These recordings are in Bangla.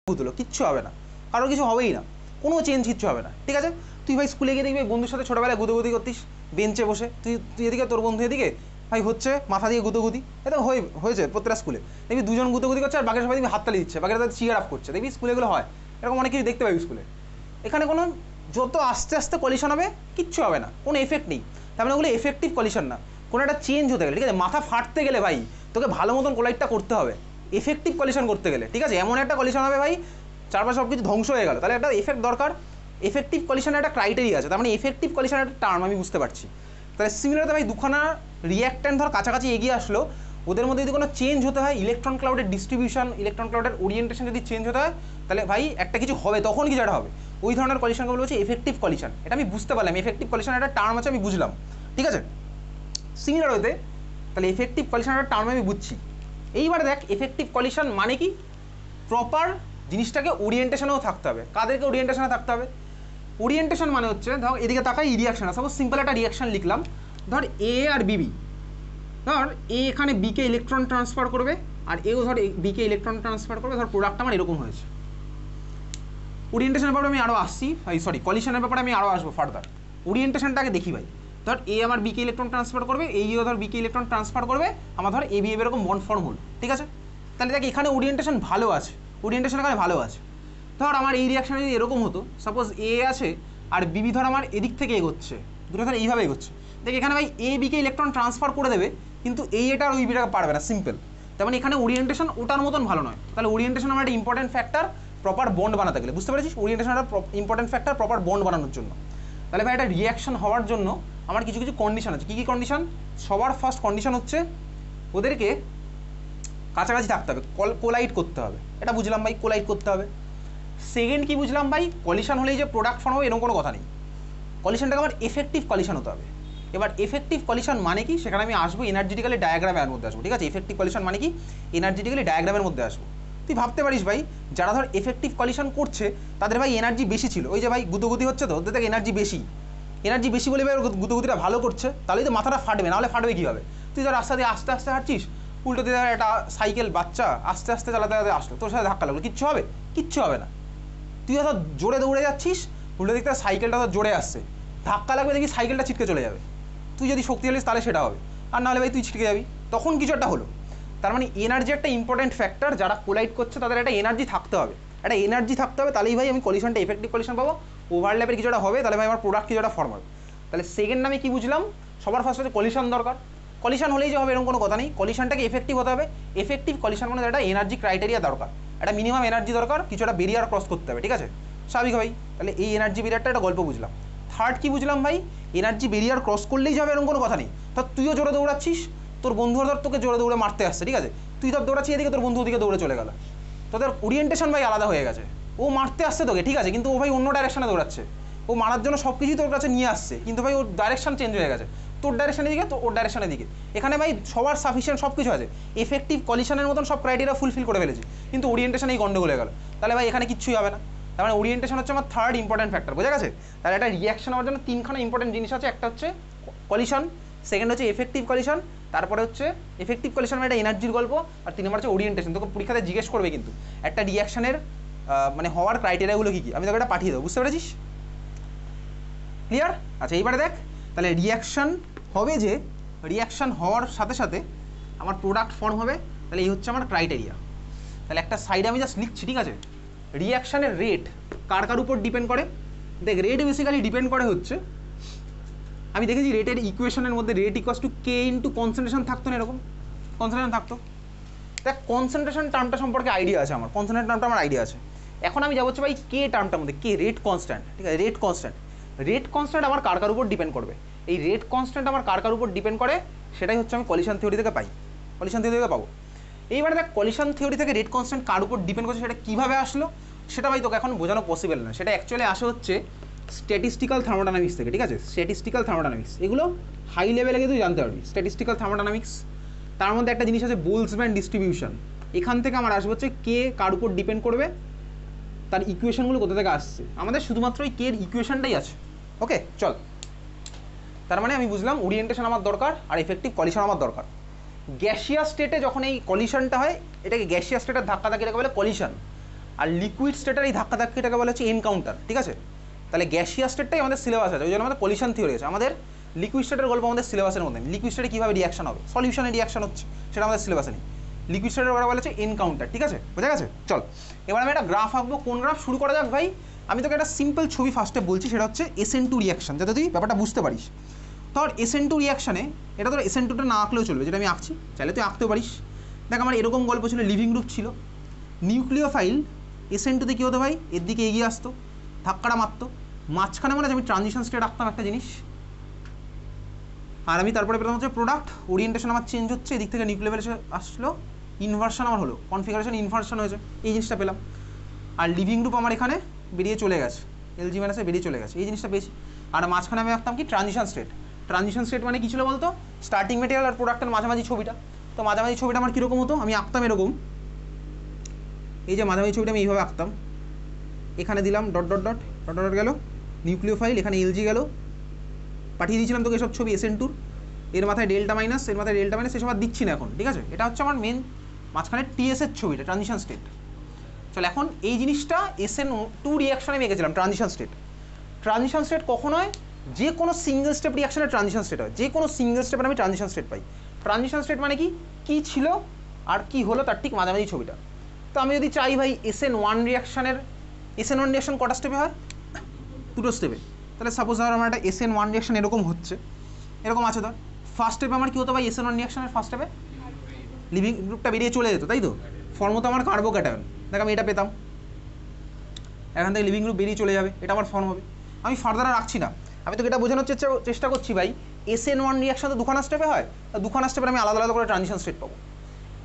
হলো কিচ্ছু হবে না, কারোর কিছু হবেই না, কোনো চেঞ্জ কিচ্ছু হবে না। ঠিক আছে, তুই ভাই স্কুলে গিয়ে দেখবি বন্ধুর সাথে ছোটোবেলায় গুদোগুদি করতিস বেঞ্চে বসে, তুই এদিকে তোর বন্ধু এদিকে, ভাই হচ্ছে মাথা দিয়ে গুদোগুদি, এটা হয়েছে প্রত্যেকটা স্কুলে দেখবি দুজন গুদোগুদি করছে আর বাকির সবাই দেখবি হাততালি দিচ্ছে, বাকিরা তাদের চিয়ার আপ করছে, দেখবি স্কুলেগুলো হয় এরকম অনেক কিছু দেখতে পাবি স্কুলে। এখানে কোনো যত আস্তে আস্তে কলিশন হবে কিচ্ছু হবে না, কোনো এফেক্ট নেই। তার মানে ওগুলো এফেক্টিভ কলিশন না, কোনো একটা চেঞ্জ হতে গেলে, ঠিক আছে, মাথা ফাটতে গেলে ভাই তোকে ভালো মতন কোলাইটটা করতে হবে এফেক্টিভ কলিশন করতে গেলে। ঠিক আছে, এমন একটা কলিশন হবে ভাই চারপাশে সব কিছু ধ্বংস হয়ে গেল, তাহলে একটা এফেক্ট দরকার। এফেক্টিভ কলিশনের একটা ক্রাইটেরিয়া আছে, তার মানে এফেক্টিভ কলিশনের একটা টার্ম আমি বুঝতে পারছি। তাহলে সিমিলারতে ভাই দুখানা রিঅ্যাক্ট্যান্ট ধর কাছাকাছি এগিয়ে আসলো, ওদের মধ্যে যদি কোনো চেঞ্জ হতে হয়, ইলেকট্রন ক্লাউডের ডিস্ট্রিবিউশন, ইলেকট্রন ক্লাউডের ওরিয়েন্টেশন যদি চেঞ্জ হতে হয়, তাহলে ভাই একটা কিছু হবে, তখন কিছু একটা হবে। ওই ধরনের কলিশনগুলো হচ্ছে এফেক্টিভ কলিশন। এটা আমি বুঝতে পারলাম, এফেক্টিভ কলিশনের একটা টার্ম আছে আমি বুঝলাম। ঠিক আছে, সিমিলার হতে তাহলে এফেক্টিভ কলিশনের একটা টার্ম আমি বুঝছি। এইবার দেখ এফেক্টিভ কলিশন মানে কি, প্রপার জিনিসটাকে ওরিয়েন্টেশনেও থাকতে হবে। কাদেরকে ওরিয়েন্টেশনে থাকতে হবে? ওরিয়েন্টেশন মানে হচ্ছে ধর এদিকে তাকাই রিয়াকশন, সাপোজ সিম্পল একটা রিয়াকশন লিখলাম, ধর এ আর বিবি, ধর এ এখানে বিকে ইলেকট্রন ট্রান্সফার করবে আর এও ধর বিকে ইলেকট্রন ট্রান্সফার করবে, ধর প্রোডাক্ট আমার এরকম হয়েছে। ওরিয়েন্টেশনের ব্যাপারে আমি আরও আসছি, কলিশনের ব্যাপারে আমি আরও আসবো ফার্দার। ওরিয়েন্টেশনটাকে দেখি ভাই, ধর এ আমার বিকে ইলেকট্রন ট্রান্সফার করবে, এইও ধর বিকে ইলেকট্রন ট্রান্সফার করবে, আমার ধর এ বি এরকম বন্ড ফর্ম হলো। ঠিক আছে, তাহলে দেখ এখানে ওরিয়েন্টেশন ভালো আছে, ওরিয়েন্টেশন এখানে ভালো আছে। ধর আমার এই রিয়াকশানে যদি এরকম হতো, সাপোজ এ আছে আর বিবি ধর আমার এদিক থেকে এগোচ্ছে, দুটো ধর এইভাবে এগোচ্ছে, দেখ এখানে ভাই এ বিকে ইলেকট্রন ট্রান্সফার করে দেবে, কিন্তু এই এটা আর ওই বিটাকে পারবে না, সিম্পল। তার মানে এখানে ওরিয়েন্টেশন ওটার মতন ভালো নয়। তাহলে ওরিয়েন্টেশন আমার একটা ইম্পর্টেন্ট ফ্যাক্টর প্রপার বন্ড বানাতে গেলে, বুঝতে পেরেছিস? ওরিয়েন্টেশন একটা ইম্পর্টেন্ট ফ্যাক্টর প্রপার বন্ড বানানোর জন্য। তাহলে ভাই একটা রিয়াকশন হওয়ার জন্য আমার কিছু কিছু কন্ডিশন আছে। কী কী কন্ডিশন? সবার ফার্স্ট কন্ডিশন হচ্ছে ওদেরকে কাছাকাছি থাকতে হবে, কোলাইড করতে হবে, এটা বুঝলাম ভাই, কোলাইড করতে হবে। সেকেন্ড কি বুঝলাম ভাই, কলিশন হলেই যে প্রোডাক্ট ফর্ম হবে এরকম কোনো কথা নেই, কলিশনটাকে আমার এফেক্টিভ কলিশন হতে হবে। এবার এফেক্টিভ কলিশন মানে কি সেখানে আমি আসবো এনার্জেটিক্যালি ডায়াগ্রামের মধ্যে আসবো। ঠিক আছে, এফেক্টিভ কলিশন মানে কি, এনার্জেটিক্যালি ডায়াগ্রামের মধ্যে আসবো। তুই ভাবতে পারিস ভাই যারা ধর এফেক্টিভ কলিশন করছে তাদের ভাই এনার্জি বেশি ছিল, ওই যে ভাই গুদোগুদি হচ্ছে তো ওদের থেকে এনার্জি বেশি বলে ভাই গুদোগুদিটা ভালো করছে, তাহলেই তো মাথাটা ফাটবে, নাহলে ফাটবে কী হবে? তুই ধর রাস্তা দিয়ে আস্তে আস্তে হাঁটছিস, উল্টো দিয়ে একটা সাইকেল বাচ্চা আস্তে আস্তে চালাতে আসলো, তোর সাথে ধাক্কা লাগলো, কিচ্ছু হবে? কিচ্ছু হবে না। তুই হয়তো জোরে দৌড়ে যাচ্ছিস, উল্টো দিকটা সাইকেলটা তো জোরে আসছে, ধাক্কা লাগবে, দেখি সাইকেলটা ছিটকে চলে যাবে। তুই যদি শক্তিশালী তাহলে সেটা হবে, আর নাহলে ভাই তুই ছিটকে যাবি, তখন কিছু একটা হলো। তার মানে এনার্জি একটা ইম্পর্টেন্ট ফ্যাক্টর, যারা কোলাইড করছে তাদের একটা এনার্জি থাকতে হবে, একটা এনার্জি থাকতে হবে, তাহলেই ভাই আমি কলিশনটা এফেক্টিভ কলিশন পাবো, ওভারল্যাপের কিছু একটা হবে, তাহলে ভাই আমার প্রোডাক্ট কিছু একটা ফর্ম হবে। তাহলে সেকেন্ড আমি কি বুঝলাম, সবার ফার্স্ট হচ্ছে কলিশন দরকার, কলিশন হলেই যে হবে এরকম কোনো কথা নেই, কলিশনটাকে এফেক্টিভ হতে হবে। এফেক্টিভ কলিশন মানে একটা এনার্জি ক্রাইটেরিয়া দরকার, একটা মিনিমাম এনার্জি দরকার, কিছু একটা বেরিয়ার ক্রস করতে হবে। ঠিক আছে, স্বাভাবিক ভাই, তাহলে এই এনার্জি বেরিয়ারটা একটা গল্প বুঝলাম। থার্ড কি বুঝলাম ভাই, এনার্জি বেরিয়ার ক্রস করলেই যাবে এরকম কোনো কথা নেই। ধর তুইও জোরে দৌড়াচ্ছিস, তোর বন্ধু ধর তোকে জোরে দৌড়ে মারতে আসছে, ঠিক আছে, তুই ধর দৌড়াচ্ছিস এদিকে, তোর বন্ধু ওদিকে দৌড়ে চলে গেল, তোদের ওরিয়েন্টেশন ভাই আলাদা হয়ে গেছে। ও মারতে আসছে তোকে, ঠিক আছে, কিন্তু ও ভাই অন্য ডাইরেকশনে দৌড়াচ্ছে, ও মারার জন্য সব কিছুই তোর কাছে নিয়ে আসছে, কিন্তু ভাই ওর ডাইরেকশন চেঞ্জ হয়ে গেছে, তোর ডাইরেকশনের দিকে তো ওর ডাইরেকশনের দিকে। এখানে ভাই সবার সাফিসিয়েন্ট সব কিছু আছে, এফেক্টিভ কলিশনের মতন সব ক্রাইটেরিয়া ফুলফিল করে ফেলেছি, কিন্তু ওরিয়েন্টেশন এই গন্ডগোল হয়ে গেল, তাহলে ভাই এখানে কিচ্ছুই হবে না। তার মানে ওরিয়েন্টেশন হচ্ছে আমার থার্ড ইম্পর্টেন্ট ফ্যাক্টর, বোঝা গেছে? তাহলে একটা রিয়াকশন হওয়ার জন্য তিনখানা ইম্পর্টেন্ট জিনিস আছে, একটা হচ্ছে কলিশন, সেকেন্ড হচ্ছে এফেক্টিভ কলিশন, তারপরে হচ্ছে এফেক্টিভ কলিশন মানে একটা এনার্জির গল্প, আর তিন নম্বর হচ্ছে ওরিয়েন্টেশন। তোকে পরীক্ষাতে জিজ্ঞেস করবে কিন্তু একটা রিয়াকশনের মানে হওয়ার ক্রাইটেরিয়াগুলো কী কী, আমি তোকে এটা পাঠিয়ে দেবো, বুঝতে পেরেছিস? ক্লিয়ার? আচ্ছা এইবারে দেখ, তাহলে রিয়াকশান হবে, যে রিয়াকশান হওয়ার সাথে সাথে আমার প্রোডাক্ট ফর্ম হবে, তাহলে এই হচ্ছে আমার ক্রাইটেরিয়া। তাহলে একটা সাইডে আমি জাস্ট লিখছি, ঠিক আছে? রিয়াকশানের রেট কার কার উপর ডিপেন্ড করে? দেখ রেট বেসিক্যালি ডিপেন্ড করে হচ্ছে, আমি দেখেছি রেটের ইকুয়েশনের মধ্যে rate equals to K into concentration থাকতো না, এরকম কনসেন্ট্রেশন থাকতো। দেখ কনসেন্ট্রেশন টার্মটা সম্পর্কে আইডিয়া আছে আমার, কনসেন্ট্রেশন টার্মটা আমার আইডিয়া আছে। এখন আমি যাবো হচ্ছে ভাই কে টার্মটার মধ্যে, কে রেট কনস্ট্যান্ট, ঠিক আছে, রেট কনস্ট্যান্ট। রেট কনস্ট্যান্ট আমার কার কার উপর ডিপেন্ড করবে, এই রেট কনস্ট্যান্ট আমার কার কার উপর ডিপেন্ড করে, সেটাই হচ্ছে আমি কলিশন থিওরি থেকে পাই, কলিশন থিওরি থেকে পাবো। এইবারে দেখ কলিশন থিওরি থেকে রেট কনস্ট্যান্ট কার উপর ডিপেন্ড করছে সেটা কীভাবে আসলো, সেটা ভাই তোকে এখন বোঝানো পসিবল না, সেটা অ্যাকচুয়ালি আসে হচ্ছে স্ট্যাটিস্টিক্যাল থার্মোডাইনামিক্স থেকে। ঠিক আছে, স্ট্যাটিস্টিক্যাল থার্মোডাইনামিক্স, এগুলো হাই লেভেলে কিন্তু জানতে পারবি। স্ট্যাটিস্টিক্যাল থার্মোডাইনামিক্স, তার মধ্যে একটা জিনিস আছে বোলসম্যান ডিস্ট্রিবিউশন, এখান থেকে আমার আসবে হচ্ছে কে কার উপর ডিপেন্ড করবে, তার ইকুয়েশনগুলো কোথা থেকে আসছে, আমাদের শুধুমাত্র এই কে এর ইকুয়েশনটাই আছে। ওকে চল, তার মানে আমি বুঝলাম ওরিয়েন্টেশন আমার দরকার আর এফেক্টিভ কলিশন আমার দরকার। গ্যাসিয়াস স্টেটে যখন এই কলিশনটা হয়, এটাকে গ্যাসিয়াস স্টেটের ধাক্কা ধাক্কি বলে কলিশন, আর লিকুইড স্টেটের এই ধাক্কাটাকে বলা হচ্ছে এনকাউন্টার, ঠিক আছে। তাহলে গ্যাসিয়াস স্টেটটাই আমাদের সিলেবাস আছে, ওই জন্য আমাদের কলিশন থিওরি আছে। আমাদের লিকুইড স্টেটের গল্প আমাদের সিলেবাসের মধ্যে নেই। লিকুইড স্টেটে কীভাবে রিয়াকশন হবে, সলিউশনে রিয়াকশন হচ্ছে, সেটা আমাদের সিলেবাসে নেই। লিকুইড স্টেটের ওরা বলা হচ্ছে এনকাউন্টার, ঠিক আছে, বোঝা গেছে। চল এবার আমি একটা গ্রাফ আঁকবো। কোন গ্রাফ শুরু করা যাক ভাই? আমি তোকে একটা সিম্পল ছবি ফার্স্টে বলছি, সেটা হচ্ছে SN2 রিয়াকশন, যাতে তুই ব্যাপারটা বুঝতে পারিস। ধর SN2 রিয়াকশানে, এটা তোর SN2টা না আঁকলেও চলবে, যেটা আমি আঁকছি, চাইলে তুই আঁকতেও পারিস। দেখ আমার এরকম গল্প ছিল, লিভিং গ্রুপ ছিল, নিউক্লিওফাইল SN2তে কী হতো ভাই, এর দিকে এগিয়ে আসতো, ধাক্কাটা মারতো, মাঝখানে মনে আছে আমি ট্রানজিশন স্টেট আঁকতাম একটা জিনিস, আর আমি তারপরে পেলাম হচ্ছে প্রোডাক্ট। ওরিয়েন্টেশন আমার চেঞ্জ হচ্ছে, এদিক থেকে নিউক্লিওফাইল আসলো, ইনভার্সন আমার হলো, কনফিগারেশন ইনভার্সন হয়েছে, এই জিনিসটা পেলাম। আর লিভিং গ্রুপ আমার এখানে বেরিয়ে চলে গেছে, LG মাইনাসে বেরিয়ে চলে গেছে, এই জিনিসটা পেয়েছি। আর মাঝখানে আমি আঁকতাম কি ট্রানজিশন স্টেট। ট্রানজিশন স্টেট মানে কী ছিল বলতো, স্টার্টিং মেটেরিয়াল আর প্রোডাক্টের মাঝামাঝি ছবিটা। তো মাঝামাঝি ছবিটা আমার কীরকম হতো, আমি আঁকতাম এরকম, এই যে মাঝামাঝি ছবিটা আমি এইভাবে আঁকতাম, এখানে দিলাম dot dot dot dot dot গেল নিউক্লিওফাইল, এখানে LG গেল, পাঠিয়ে দিয়েছিলাম তোকে এসব ছবি SN2, এর মাথায় ডেল্টা মাইনাস, এর মাথায় ডেল্টা মাইনাস, এসব আর দিচ্ছি না এখন, ঠিক আছে। এটা হচ্ছে আমার মেন মাঝখানে TS-এর ছবিটা, ট্রানজিশন স্টেট। চল এখন এই জিনিসটা SN2 রিয়াকশনে আমি এঁকেছিলাম ট্রানজিশন স্টেট। ট্রানজিশন স্টেট কখন হয়, যে কোনো সিঙ্গেল স্টেপ রিয়াকশনে ট্রানজিশন স্টেট হয়, যে কোনো সিঙ্গেল স্টেপে আমি ট্রানজিশন স্টেট পাই। ট্রানজিশন স্টেট মানে কি, কী ছিল আর কি হলো তার ঠিক মাঝামাঝি ছবিটা। তো আমি যদি চাই ভাই SN1 রিয়াকশনের, SN1 রিয়াকশন কটা স্টেপে হয়, দুটো স্টেপে। তাহলে সাপোজ ধর আমার একটা SN1 রিয়াকশন এরকম হচ্ছে, এরকম আছে ধর, ফার্স্ট স্টেপে আমার কী হতো ভাই, SN1 রিয়াকশনের ফার্স্ট স্টেপে লিভিং গ্রুপটা বেরিয়ে চলে যেত, তাই তো। ফর্ম হতো আমার কার্বোক্যাটায়ন, দেখ আমি এটা পেতাম, এখান থেকে লিভিং গ্রুপ বেরিয়ে চলে যাবে, এটা আমার ফর্ম হবে। আমি ফার্দার রাখছি না, আমি তোকে এটা বোঝানোর চেষ্টা করছি ভাই, SN1 রিয়াকশন তো দুখানা স্টেপে হয়, দুখানা স্টেপে আমি আলাদা আলাদা করে ট্রানজিশন স্টেট পাবো।